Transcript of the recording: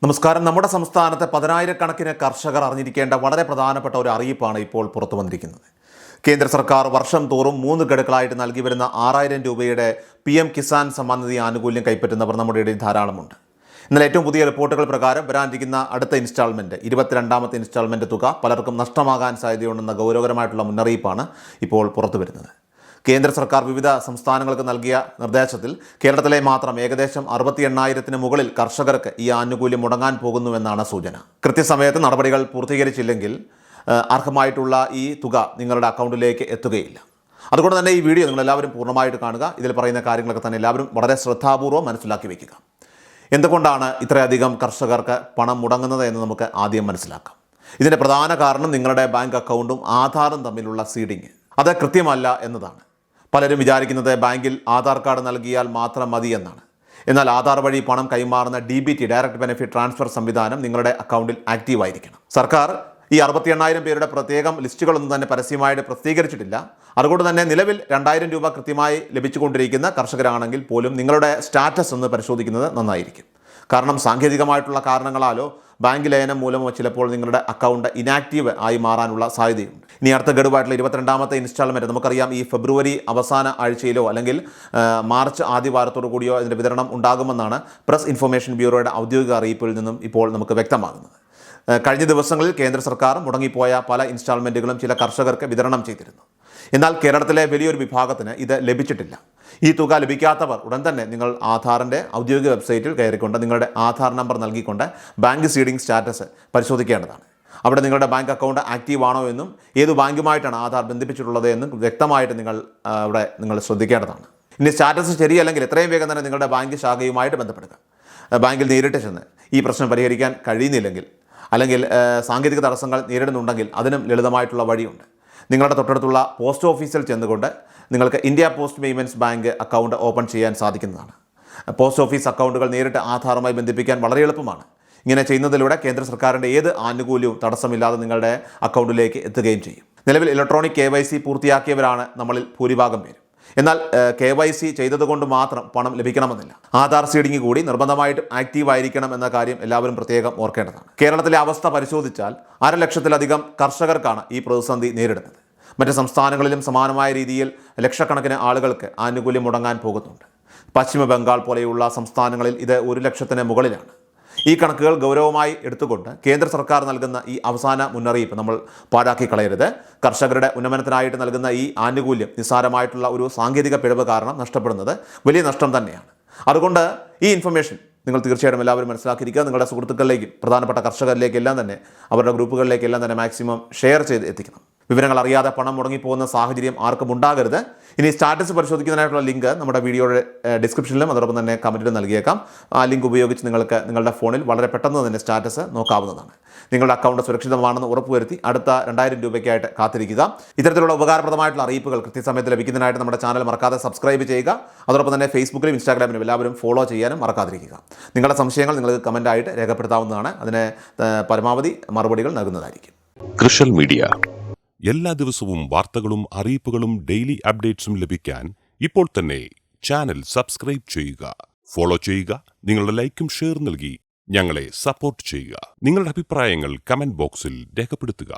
നമസ്കാരം. നമ്മുടെ സംസ്ഥാനത്തെ പതിനായിരക്കണക്കിന് കർഷകർ അറിഞ്ഞിരിക്കേണ്ട വളരെ പ്രധാനപ്പെട്ട ഒരു അറിയിപ്പാണ് ഇപ്പോൾ പുറത്തു വന്നിരിക്കുന്നത്. കേന്ദ്ര സർക്കാർ വർഷം തോറും 3 ഗഡുക്കളായിട്ട് നൽകി വരുന്ന 6000 രൂപയുടെ PM കിസാൻ സമ്മാൻ നിധി ആനുകൂല്യം കൈപ്പറ്റുന്നവർ നമ്മുടെ ഇടയിൽ ധാരാളമുണ്ട്. എന്നാൽ ഏറ്റവും പുതിയ റിപ്പോർട്ടുകൾ പ്രകാരം വരാനിരിക്കുന്ന അടുത്ത ഇൻസ്റ്റാൾമെൻറ്റ് 22ാമത്തെ ഇൻസ്റ്റാൾമെൻറ്റ് തുക പലർക്കും നഷ്ടമാകാൻ സാധ്യതയുണ്ടെന്ന ഗൗരവകരമായിട്ടുള്ള മുന്നറിയിപ്പാണ് ഇപ്പോൾ പുറത്തു വരുന്നത്. കേന്ദ്ര സർക്കാർ വിവിധ സംസ്ഥാനങ്ങൾക്ക് നൽകിയ നിർദ്ദേശത്തിൽ കേരളത്തിലെ മാത്രം ഏകദേശം 68,000-ന് മുകളിൽ കർഷകർക്ക് ഈ ആനുകൂല്യം മുടങ്ങാൻ പോകുന്നുവെന്നാണ് സൂചന. കൃത്യസമയത്ത് നടപടികൾ പൂർത്തീകരിച്ചില്ലെങ്കിൽ അർഹമായിട്ടുള്ള ഈ തുക നിങ്ങളുടെ അക്കൗണ്ടിലേക്ക് എത്തുകയില്ല. അതുകൊണ്ട് തന്നെ ഈ വീഡിയോ നിങ്ങളെല്ലാവരും പൂർണ്ണമായിട്ട് കാണുക. ഇതിൽ പറയുന്ന കാര്യങ്ങളൊക്കെ തന്നെ എല്ലാവരും വളരെ ശ്രദ്ധാപൂർവ്വം മനസ്സിലാക്കി വയ്ക്കുക. എന്തുകൊണ്ടാണ് ഇത്രയധികം കർഷകർക്ക് പണം മുടങ്ങുന്നത് എന്ന് നമുക്ക് ആദ്യം മനസ്സിലാക്കാം. ഇതിൻ്റെ പ്രധാന കാരണം നിങ്ങളുടെ ബാങ്ക് അക്കൗണ്ടും ആധാറും തമ്മിലുള്ള സീഡിങ് അത് കൃത്യമല്ല എന്നതാണ്. പലരും വിചാരിക്കുന്നത് ബാങ്കിൽ ആധാർ കാർഡ് നൽകിയാൽ മാത്രം മതി എന്നാണ്. എന്നാൽ ആധാർ വഴി പണം കൈമാറുന്ന DBT ഡയറക്റ്റ് ബെനിഫിറ്റ് ട്രാൻസ്ഫർ സംവിധാനം നിങ്ങളുടെ അക്കൗണ്ടിൽ ആക്റ്റീവായിരിക്കണം. സർക്കാർ ഈ 68,000 പേരുടെ പ്രത്യേകം ലിസ്റ്റുകളൊന്നും തന്നെ പരസ്യമായിട്ട് പ്രസിദ്ധീകരിച്ചിട്ടില്ല. അതുകൊണ്ട് തന്നെ നിലവിൽ 2,000 രൂപ കൃത്യമായി ലഭിച്ചുകൊണ്ടിരിക്കുന്ന കർഷകരാണെങ്കിൽ പോലും നിങ്ങളുടെ സ്റ്റാറ്റസ് ഒന്ന് പരിശോധിക്കുന്നത് നന്നായിരിക്കും. കാരണം സാങ്കേതികമായിട്ടുള്ള കാരണങ്ങളാലോ ബാങ്ക് ലയനം മൂലമോ ചിലപ്പോൾ നിങ്ങളുടെ അക്കൗണ്ട് ഇനാക്റ്റീവ് ആയി മാറാനുള്ള സാധ്യതയുണ്ട്. ഇനി അടുത്ത ഗഡുവായിട്ടുള്ള 22ാമത്തെ ഇൻസ്റ്റാൾമെൻറ്റ് നമുക്കറിയാം ഈ ഫെബ്രുവരി അവസാന ആഴ്ചയിലോ അല്ലെങ്കിൽ മാർച്ച് ആദ്യ വാരത്തോടു കൂടിയോ ഇതിൻ്റെ വിതരണം ഉണ്ടാകുമെന്നാണ് പ്രസ് ഇൻഫർമേഷൻ ബ്യൂറോയുടെ ഔദ്യോഗിക അറിയിപ്പിൽ നിന്നും ഇപ്പോൾ നമുക്ക് വ്യക്തമാകുന്നത്. കഴിഞ്ഞ ദിവസങ്ങളിൽ കേന്ദ്ര സർക്കാർ മുടങ്ങിപ്പോയ പല ഇൻസ്റ്റാൾമെൻറ്റുകളും ചില കർഷകർക്ക് വിതരണം ചെയ്തിരുന്നു. എന്നാൽ കേരളത്തിലെ വലിയൊരു വിഭാഗത്തിന് ഇത് ലഭിച്ചിട്ടില്ല. ഈ തുക ലഭിക്കാത്തവർ ഉടൻ തന്നെ നിങ്ങൾ ആധാറിൻ്റെ ഔദ്യോഗിക വെബ്സൈറ്റിൽ കയറിക്കൊണ്ട് നിങ്ങളുടെ ആധാർ നമ്പർ നൽകിക്കൊണ്ട് ബാങ്ക് സീഡിംഗ് സ്റ്റാറ്റസ് പരിശോധിക്കേണ്ടതാണ്. അവിടെ നിങ്ങളുടെ ബാങ്ക് അക്കൗണ്ട് ആക്റ്റീവ് ആണോ എന്നും ഏത് ബാങ്കുമായിട്ടാണ് ആധാർ ബന്ധിപ്പിച്ചിട്ടുള്ളത് എന്നും വ്യക്തമായിട്ട് നിങ്ങൾ ശ്രദ്ധിക്കേണ്ടതാണ്. ഇനി സ്റ്റാറ്റസ് ശരിയല്ലെങ്കിൽ എത്രയും വേഗം തന്നെ നിങ്ങളുടെ ബാങ്ക് ശാഖയുമായിട്ട് ബന്ധപ്പെടുക. ബാങ്കിൽ നേരിട്ട് ചെന്ന് ഈ പ്രശ്നം പരിഹരിക്കാൻ കഴിയുന്നില്ലെങ്കിൽ അല്ലെങ്കിൽ സാങ്കേതിക തടസ്സങ്ങൾ നേരിടുന്നുണ്ടെങ്കിൽ അതിനും ലളിതമായിട്ടുള്ള വഴിയുണ്ട്. നിങ്ങളുടെ തൊട്ടടുത്തുള്ള പോസ്റ്റ് ഓഫീസിൽ ചെന്നുകൊണ്ട് നിങ്ങൾക്ക് India post payments bank account open ചെയ്യാൻ സാധിക്കുന്നതാണ്. പോസ്റ്റ് ഓഫീസ് അക്കൗണ്ടുകൾ നേരിട്ട് ആധാറുമായി ബന്ധിപ്പിക്കാൻ വളരെ എളുപ്പമാണ്. ഇങ്ങനെ ചെയ്യുന്നതിലൂടെ കേന്ദ്ര സർക്കാരിൻ്റെ ഏത് ആനുകൂല്യവും തടസ്സമില്ലാതെ നിങ്ങളുടെ അക്കൗണ്ടിലേക്ക് എത്തുകയും ചെയ്യും. നിലവിൽ ഇലക്ട്രോണിക് KYC പൂർത്തിയാക്കിയവരാണ് നമ്മളിൽ ഭൂരിഭാഗം പേരും. എന്നാൽ KYC ചെയ്തതുകൊണ്ട് മാത്രം പണം ലഭിക്കണമെന്നില്ല. ആധാർ സീഡിംഗ് കൂടി നിർബന്ധമായിട്ടും ആക്റ്റീവ് ആയിരിക്കണം എന്ന കാര്യം എല്ലാവരും പ്രത്യേകം ഓർക്കേണ്ടതാണ്. കേരളത്തിലെ അവസ്ഥ പരിശോധിച്ചാൽ 1,00,000-ലധികം കർഷകർക്കാണ് ഈ പ്രതിസന്ധി നേരിടുന്നത്. മറ്റ് സംസ്ഥാനങ്ങളിലും സമാനമായ രീതിയിൽ ലക്ഷക്കണക്കിന് ആളുകൾക്ക് ആനുകൂല്യം മുടങ്ങാൻ പോകുന്നുണ്ട്. പശ്ചിമ ബംഗാൾ പോലെയുള്ള സംസ്ഥാനങ്ങളിൽ ഇത് 1,00,000-ന് മുകളിലാണ്. ഈ കണക്കുകൾ ഗൗരവമായി എടുത്തുകൊണ്ട് കേന്ദ്ര സർക്കാർ നൽകുന്ന ഈ അവസാന മുന്നറിയിപ്പ് നമ്മൾ പാഴാക്കി കളയരുത്. കർഷകരുടെ ഉന്നമനത്തിനായിട്ട് നൽകുന്ന ഈ ആനുകൂല്യം നിസ്സാരമായിട്ടുള്ള ഒരു സാങ്കേതിക പിഴവ് കാരണം നഷ്ടപ്പെടുന്നത് വലിയ നഷ്ടം തന്നെയാണ്. അതുകൊണ്ട് ഈ ഇൻഫർമേഷൻ നിങ്ങൾ തീർച്ചയായിട്ടും എല്ലാവരും മനസ്സിലാക്കിയിരിക്കുക. നിങ്ങളുടെ സുഹൃത്തുക്കളിലേക്കും പ്രധാനപ്പെട്ട കർഷകരിലേക്കെല്ലാം തന്നെ അവരുടെ ഗ്രൂപ്പുകളിലേക്കെല്ലാം തന്നെ മാക്സിമം ഷെയർ ചെയ്ത് എത്തിക്കണം. വിവരങ്ങൾ അറിയാതെ പണം മുടങ്ങിപ്പോകുന്ന സാഹചര്യം ആർക്കും ഉണ്ടാകരുത്. ഇനി സ്റ്റാറ്റസ് പരിശോധിക്കുന്നതിനായിട്ടുള്ള ലിങ്ക് നമ്മുടെ വീഡിയോയുടെ ഡിസ്ക്രിപ്ഷനിലും അതോടൊപ്പം തന്നെ കമൻറ്റിലും നൽകിയേക്കാം. ആ ലിങ്ക് ഉപയോഗിച്ച് നിങ്ങൾക്ക് നിങ്ങളുടെ ഫോണിൽ വളരെ പെട്ടെന്ന് തന്നെ സ്റ്റാറ്റസ് നോക്കാവുന്നതാണ്. നിങ്ങളുടെ അക്കൗണ്ട് സുരക്ഷിതമാണെന്ന് ഉറപ്പുവരുത്തി അടുത്ത 2,000 രൂപയ്ക്കായിട്ട് കാത്തിരിക്കുക. ഇത്തരത്തിലുള്ള ഉപകാരപ്രദമായിട്ടുള്ള അറിയിപ്പുകൾ കൃത്യസമയത്ത് ലഭിക്കുന്നതിനായിട്ട് നമ്മുടെ ചാനൽ മറക്കാതെ സബ്സ്ക്രൈബ് ചെയ്യുക. അതോടൊപ്പം തന്നെ ഫേസ്ബുക്കിലും ഇൻസ്റ്റാഗ്രാമിലും എല്ലാവരും ഫോളോ ചെയ്യാനും മറക്കാതിരിക്കുക. നിങ്ങളുടെ സംശയങ്ങൾ നിങ്ങൾക്ക് കമൻറ്റായിട്ട് രേഖപ്പെടുത്താവുന്നതാണ്. അതിന് പരമാവധി മറുപടികൾ നൽകുന്നതായിരിക്കും. കൃഷൽ മീഡിയ എല്ലാ ദിവസവും വാർത്തകളും അറിയിപ്പുകളും ഡെയിലി അപ്ഡേറ്റ്സും ലഭിക്കാൻ ഇപ്പോൾ തന്നെ ചാനൽ സബ്സ്ക്രൈബ് ചെയ്യുക, ഫോളോ ചെയ്യുക. നിങ്ങളുടെ ലൈക്കും ഷെയർ നൽകി ഞങ്ങളെ സപ്പോർട്ട് ചെയ്യുക. നിങ്ങളുടെ അഭിപ്രായങ്ങൾ കമന്റ് ബോക്സിൽ രേഖപ്പെടുത്തുക.